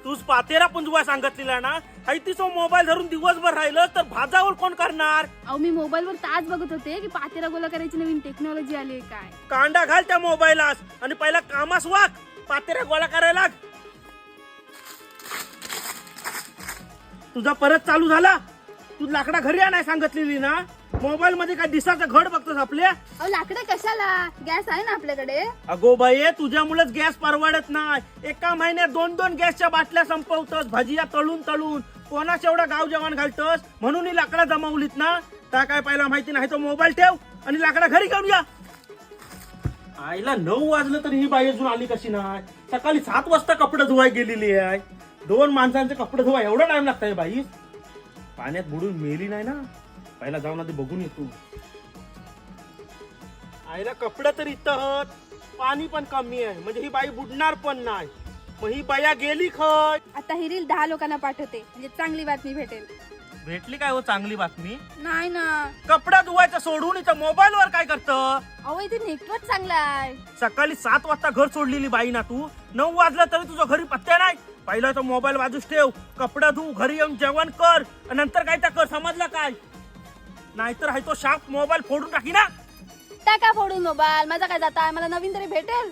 तूच पातेरा पुंजवा सांगितलेला ना आई तिचा मोबाईल धरून दिवसभर राहिलं तर भाजावर कोण करणार? अहो मी मोबाईलवर तास बघत होते की पातेरा गोला करायची नवीन टेक्नॉलॉजी आली काय. कांदा घाल त्या मोबाईलास आणि पहिला कामास वाग, पातेरा गोळा करायला लाग. तुझा परत चालू झाला. तू लाकडा घरी आणाय सांगितलेली ना, मोबाईल मध्ये काय दिसाचं घड बघतोस आपल्या. अहो लाकडे कशाला, गॅस आहे ना आपल्याकडे. अगो बाई तुझ्यामुळेच गॅस परवडत नाही. एका महिन्यात 2-2 गॅसच्या बाटल्या संपवतोस, भाजीया तळून तळून. कोणाच एवढा गाव जेवण घालतोस म्हणून ही लाकडा जमावलीत ना. त्या काय पहिला माहिती नाही तो मोबाईल ठेव आणि लाकडा घरी घेऊन या. आईला 9 वाजलं तरी ही बाई अजून आली कशी नाही. सकाळी 7 वाजता कपडे धुवाय गेलेली आहे. 2 माणसांचे कपडे धुवाय एवढा टाइम लागतंय बाई. पाण्यात बुडून मेली नाही ना, पहिला जाऊन आधी बघून येतो. आईला कपडे तर इथं पाणी पण कमी आहे, म्हणजे ही बाई बुडणार पण नाही. मग ही बाया गेली खय. आता ही रील 10 लोकांना पाठवते म्हणजे चांगली बातमी भेटेल. भेटली काय हो चांगली बातमी? नाही ना. कपडा धुवायचं सोडून इथं मोबाईल वर काय करतं? अहो इथे नेटवर्क चांगला आहे. सकाळी 7 वाजता घर सोडलेली बाई ना तू, 9 वाजला तरी तुझं घरी पत्ते नाही. पहिला तो मोबाईल बाजूस ठेव, कपडा धु, घरी येऊन जेवण कर, नंतर काय त्या कर. समजलं काय? नाहीतर आहे तो शाप मोबाईल फोडून टाकी ना. टाका फोडून मोबाईल, माझा काय जाता, मला नवीन तरी भेटेल.